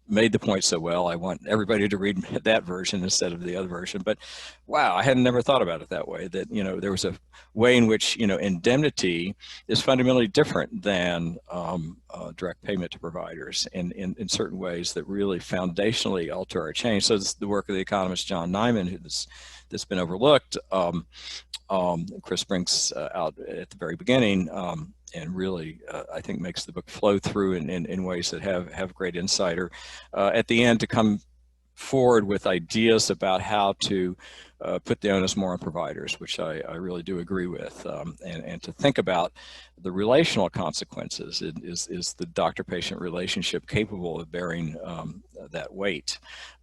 made the point so well. I want everybody to read that version instead of the other version. But wow, I had never thought about it that way, that, you know, there was a way in which, you know, indemnity is fundamentally different than direct payment to providers in certain ways that really foundationally alter our change. So this is the work of the economist John Nyman, that's been overlooked. Chris brings out at the very beginning, and really, I think, makes the book flow through in ways that have great insight. Or at the end, to come forward with ideas about how to put the onus more on providers, which I really do agree with, and to think about the relational consequences. Is the doctor-patient relationship capable of bearing that weight?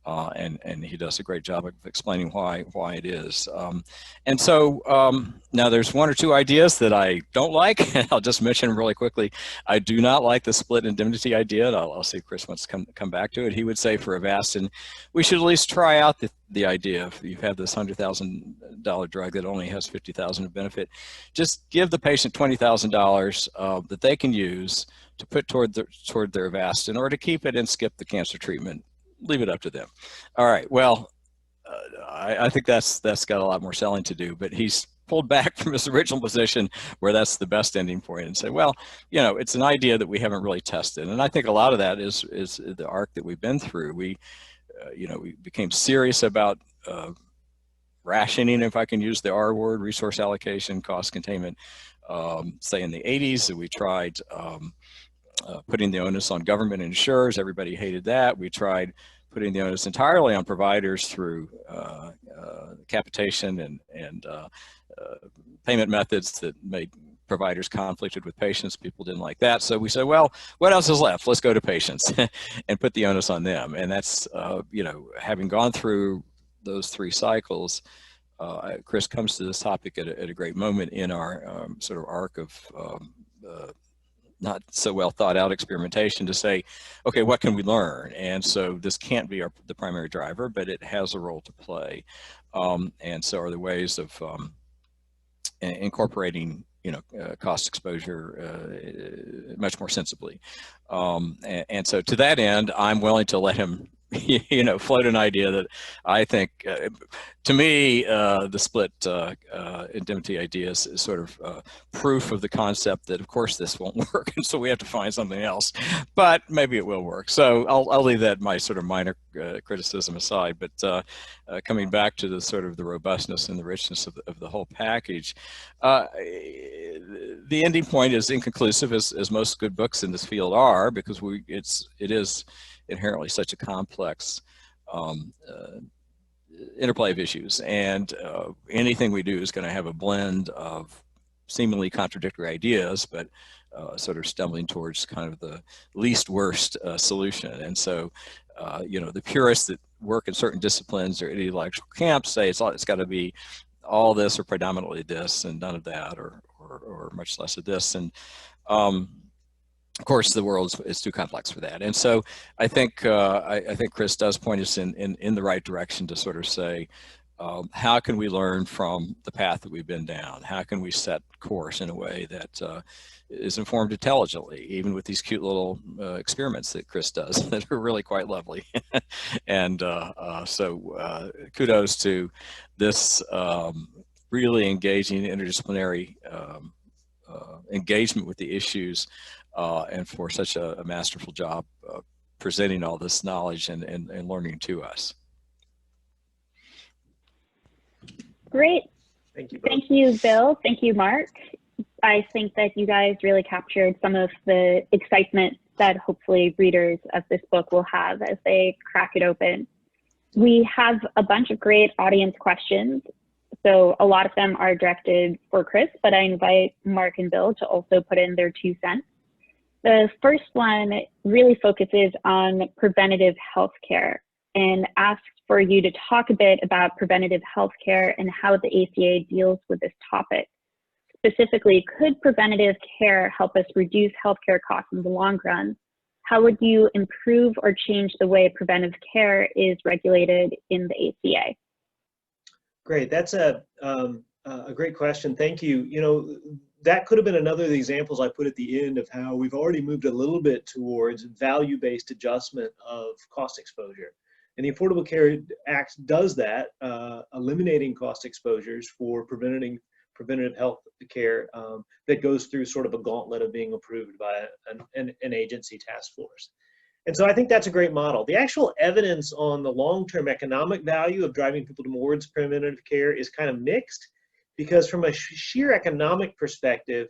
And he does a great job of explaining why it is. And so now there's one or two ideas that I don't like, and I'll just mention them really quickly. I do not like the split indemnity idea, and I'll see if Chris wants to come back to it. He would say for Avastin, we should at least try out the idea. If you have this $100,000 drug that only has $50,000 of benefit, just give the patient $20,000 that they can use to put toward their Avastin, or to keep it and skip the cancer treatment. Leave it up to them. All right. Well, I think that's got a lot more selling to do, but he's pulled back from his original position where that's the best ending point, and say, well, you know, it's an idea that we haven't really tested. And I think a lot of that is the arc that we've been through. We, you know, we became serious about rationing, if I can use the R word, resource allocation, cost containment, say in the 80s. We tried putting the onus on government insurers. Everybody hated that. We tried putting the onus entirely on providers through capitation and payment methods that made providers conflicted with patients. People didn't like that. So we said, well, what else is left? Let's go to patients and put the onus on them. And that's, you know, having gone through those three cycles, Chris comes to this topic at a great moment in our sort of arc of not so well thought out experimentation, to say, okay, what can we learn? And so this can't be the primary driver, but it has a role to play. And so are the ways of incorporating, you know, cost exposure much more sensibly. And so to that end, I'm willing to let him, you know, float an idea that I think, to me, the split indemnity idea is sort of proof of the concept that, of course, this won't work, and so we have to find something else. But maybe it will work. So I'll leave that, my sort of minor criticism, aside. But coming back to the sort of the robustness and the richness of the whole package, the ending point is inconclusive, as most good books in this field are, because it is inherently such a complex interplay of issues, and anything we do is going to have a blend of seemingly contradictory ideas, but sort of stumbling towards kind of the least worst solution. And so, you know, the purists that work in certain disciplines or ideological camps say it's got to be all this or predominantly this and none of that, or much less of this. And of course, the world is too complex for that. And so I think I think Chris does point us in the right direction to sort of say, how can we learn from the path that we've been down? How can we set course in a way that is informed intelligently, even with these cute little experiments that Chris does that are really quite lovely. And so kudos to this really engaging interdisciplinary engagement with the issues, and for such a masterful job presenting all this knowledge and learning to us. Great. Thank you both. Thank you, Bill. Thank you, Mark. I think that you guys really captured some of the excitement that hopefully readers of this book will have as they crack it open. We have a bunch of great audience questions. So a lot of them are directed for Chris, but I invite Mark and Bill to also put in their 2 cents. The first one really focuses on preventative healthcare and asks for you to talk a bit about preventative healthcare and how the ACA deals with this topic. Specifically, could preventative care help us reduce healthcare costs in the long run? How would you improve or change the way preventive care is regulated in the ACA? Great, that's a great question. Thank you. You know, that could have been another of the examples I put at the end of how we've already moved a little bit towards value-based adjustment of cost exposure. And the Affordable Care Act does that, eliminating cost exposures for preventative health care that goes through sort of a gauntlet of being approved by an agency task force. And so I think that's a great model. The actual evidence on the long-term economic value of driving people towards preventative care is kind of mixed, because from a sheer economic perspective,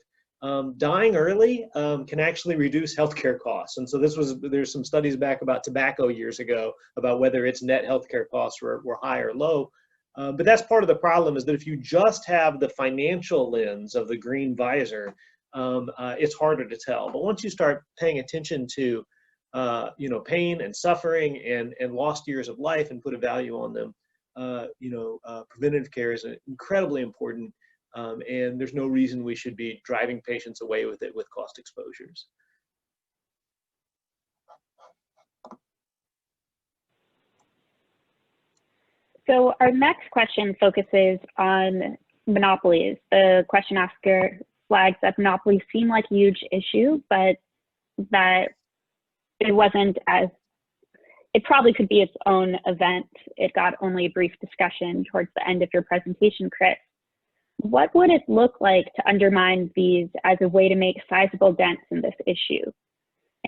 dying early can actually reduce healthcare costs. And so there's some studies back about tobacco years ago about whether its net healthcare costs were high or low. But that's part of the problem, is that if you just have the financial lens of the green visor, it's harder to tell. But once you start paying attention to pain and suffering and lost years of life and put a value on them, preventative care is incredibly important, and there's no reason we should be driving patients away with it with cost exposures. So our next question focuses on monopolies. The question asker flags that monopolies seem like a huge issue, but that it probably could be its own event. It got only a brief discussion towards the end of your presentation, Chris. What would it look like to undermine these as a way to make sizable dents in this issue?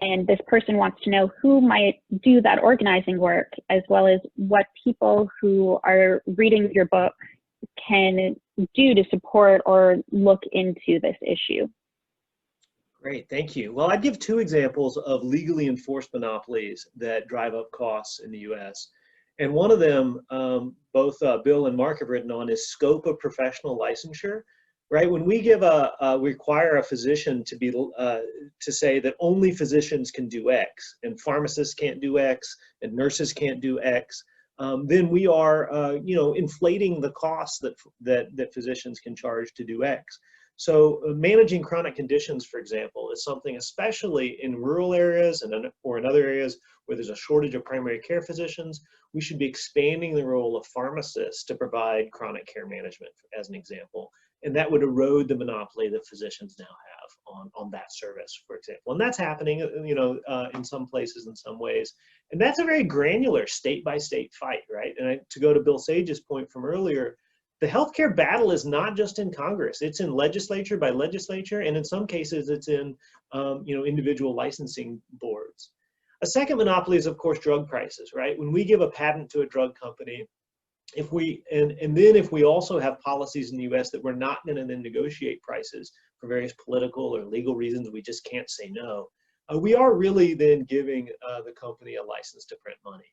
And this person wants to know who might do that organizing work, as well as what people who are reading your book can do to support or look into this issue. Great, thank you. Well, I'd give two examples of legally enforced monopolies that drive up costs in the US. And one of them, both Bill and Mark have written on, is scope of professional licensure. Right, when we require a physician to say that only physicians can do X, and pharmacists can't do X, and nurses can't do X, then we are, inflating the costs that physicians can charge to do X. So managing chronic conditions, for example, is something, especially in rural areas or in other areas where there's a shortage of primary care physicians, we should be expanding the role of pharmacists to provide chronic care management, as an example. And that would erode the monopoly that physicians now have on that service, for example. And that's happening, in some places, in some ways. And that's a very granular state-by-state fight, right? And to go to Bill Sage's point from earlier, the healthcare battle is not just in Congress. It's in legislature by legislature, and in some cases, it's in individual licensing boards. A second monopoly is, of course, drug prices, right? When we give a patent to a drug company, if we also have policies in the U.S. that we're not going to then negotiate prices for various political or legal reasons, we just can't say no. We are really then giving the company a license to print money.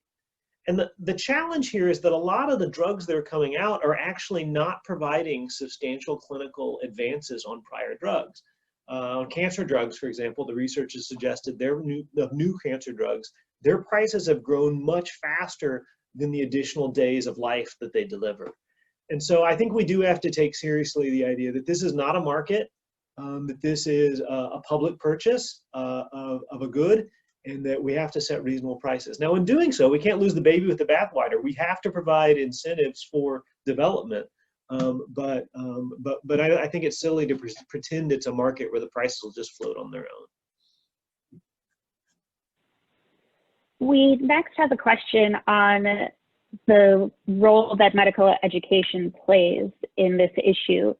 And the challenge here is that a lot of the drugs that are coming out are actually not providing substantial clinical advances on prior drugs. On cancer drugs, for example, the research has suggested new cancer drugs, their prices have grown much faster than the additional days of life that they deliver. And so I think we do have to take seriously the idea that this is not a market, that this is a public purchase of a good, and that we have to set reasonable prices. Now, in doing so, we can't lose the baby with the bathwater. We have to provide incentives for development, but I think it's silly to pretend it's a market where the prices will just float on their own. We next have a question on the role that medical education plays in this issue.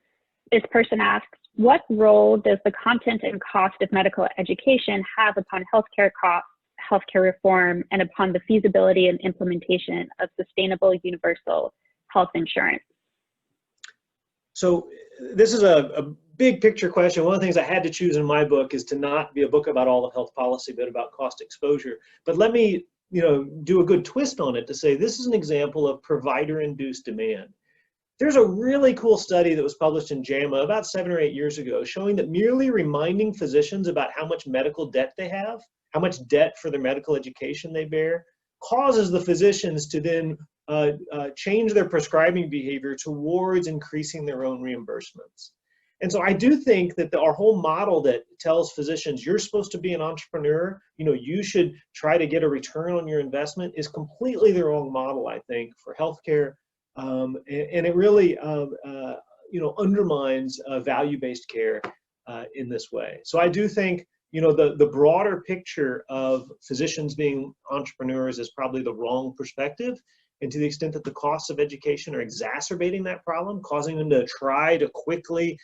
This person asks, what role does the content and cost of medical education have upon healthcare costs, healthcare reform, and upon the feasibility and implementation of sustainable universal health insurance? So this is a big picture question. One of the things I had to choose in my book is to not be a book about all of health policy, but about cost exposure. But let me, do a good twist on it to say this is an example of provider-induced demand. There's a really cool study that was published in JAMA about 7 or 8 years ago showing that merely reminding physicians about how much medical debt they have, how much debt for their medical education they bear, causes the physicians to then change their prescribing behavior towards increasing their own reimbursements. And so I do think that our whole model that tells physicians you're supposed to be an entrepreneur, you should try to get a return on your investment, is completely the wrong model, I think, for healthcare. And it really, undermines value-based care in this way. So I do think, you know, the broader picture of physicians being entrepreneurs is probably the wrong perspective. And to the extent that the costs of education are exacerbating that problem, causing them to try to quickly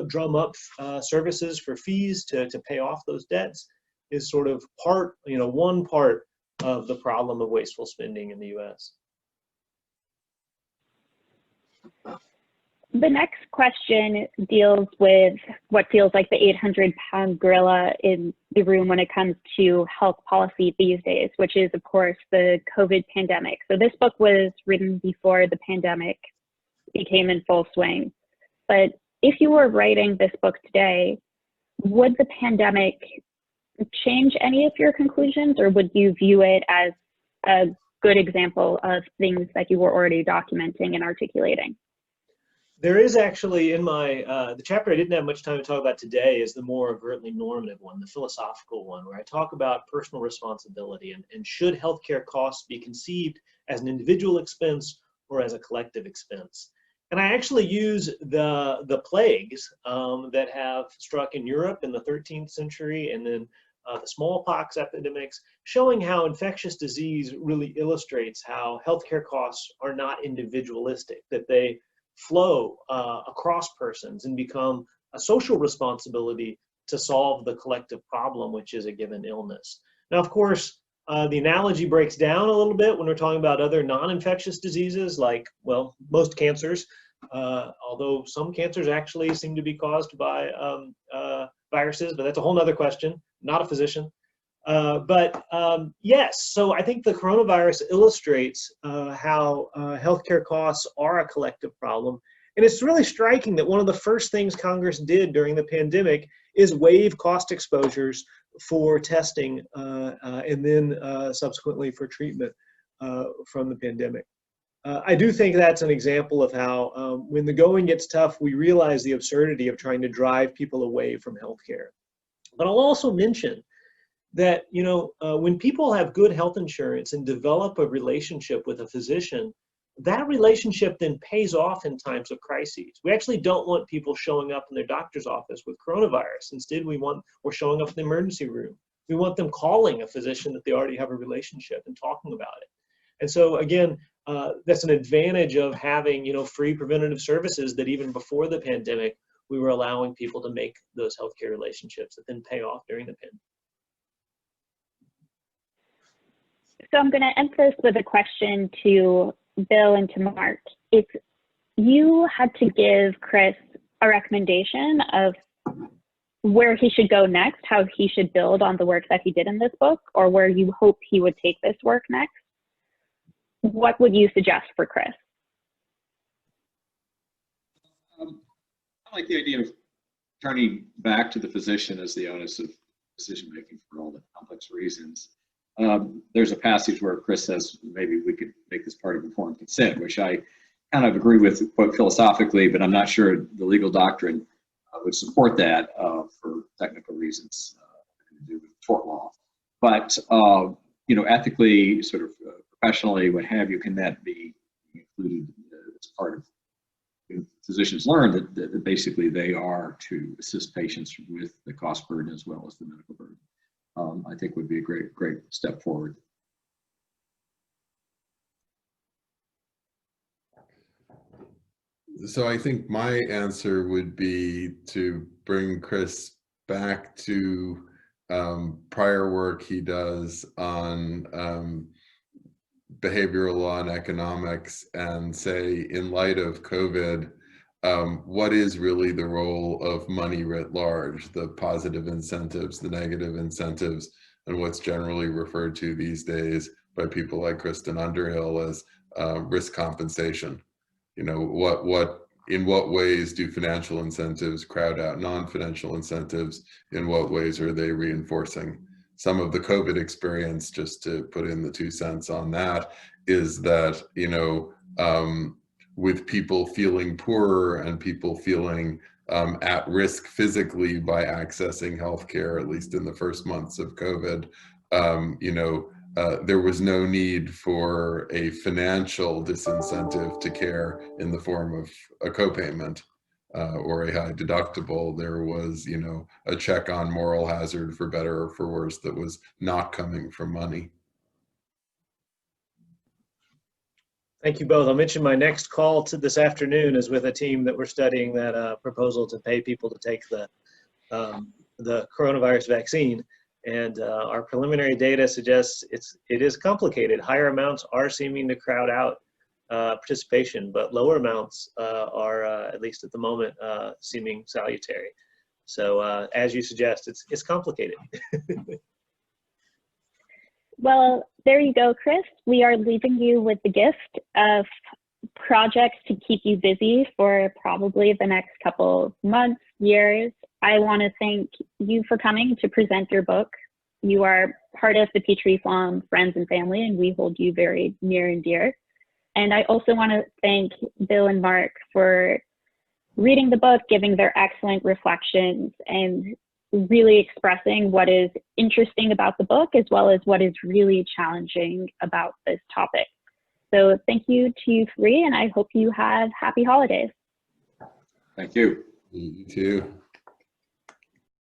drum up services for fees to pay off those debts, is sort of one part of the problem of wasteful spending in the US. The next question deals with what feels like the 800-pound gorilla in the room when it comes to health policy these days, which is, of course, the COVID pandemic. So this book was written before the pandemic became in full swing. But if you were writing this book today, would the pandemic change any of your conclusions, or would you view it as a good example of things that you were already documenting and articulating? There is actually in my, the chapter I didn't have much time to talk about today is the more overtly normative one, the philosophical one, where I talk about personal responsibility and should healthcare costs be conceived as an individual expense or as a collective expense. And I actually use the plagues that have struck in Europe in the 13th century, and then the smallpox epidemics, showing how infectious disease really illustrates how healthcare costs are not individualistic, that they flow across persons and become a social responsibility to solve the collective problem, which is a given illness. Now, of course, the analogy breaks down a little bit when we're talking about other non-infectious diseases like, well, most cancers, although some cancers actually seem to be caused by viruses, but that's a whole nother question, not a physician. Yes, so I think the coronavirus illustrates how healthcare costs are a collective problem. And it's really striking that one of the first things Congress did during the pandemic is waive cost exposures for testing and then subsequently for treatment from the pandemic. I do think that's an example of how when the going gets tough, we realize the absurdity of trying to drive people away from healthcare. But I'll also mention that, you know, when people have good health insurance and develop a relationship with a physician, that relationship then pays off in times of crises. We actually don't want people showing up in their doctor's office with coronavirus. Instead, or showing up in the emergency room. We want them calling a physician that they already have a relationship and talking about it. And so again, that's an advantage of having, you know, free preventative services that even before the pandemic, we were allowing people to make those healthcare relationships that then pay off during the pandemic. So I'm going to end this with a question to Bill and to Mark. If you had to give Chris a recommendation of where he should go next, how he should build on the work that he did in this book, or where you hope he would take this work next, what would you suggest for Chris? I like the idea of turning back to the physician as the onus of decision making for all the complex reasons. There's a passage where Chris says maybe we could make this part of informed consent, which I kind of agree with quite philosophically, but I'm not sure the legal doctrine would support that for technical reasons to do with tort law. But you know, ethically, sort of professionally, what have you, can that be included as part of? Physicians learn that basically they are to assist patients with the cost burden as well as the medical burden. I think would be a great step forward. So I think my answer would be to bring Chris back to prior work he does on behavioral law and economics, and say, in light of COVID, what is really the role of money writ large, the positive incentives, the negative incentives, and what's generally referred to these days by people like Kristen Underhill as risk compensation. You know, in what ways do financial incentives crowd out non-financial incentives? In what ways are they reinforcing? Some of the COVID experience, just to put in the 2 cents on that, is that, you know, with people feeling poorer and people feeling at risk physically by accessing healthcare, at least in the first months of COVID, you know, there was no need for a financial disincentive to care in the form of a copayment. or a high deductible. There was, you know, a check on moral hazard, for better or for worse, that was not coming from money. Thank you both. I'll mention my next call to this afternoon is with a team that we're studying that proposal to pay people to take the coronavirus vaccine. And our preliminary data suggests it is complicated. Higher amounts are seeming to crowd out participation, but lower amounts are, at least at the moment, seeming salutary. So as you suggest, it's complicated. Well, there you go, Chris. We are leaving you with the gift of projects to keep you busy for probably the next couple of months, years. I want to thank you for coming to present your book. You are part of the Petrie-Flom friends and family, and we hold you very near and dear. And I also want to thank Bill and Mark for reading the book, giving their excellent reflections, and really expressing what is interesting about the book as well as what is really challenging about this topic. So thank you to you three, and I hope you have happy holidays. Thank you. You too.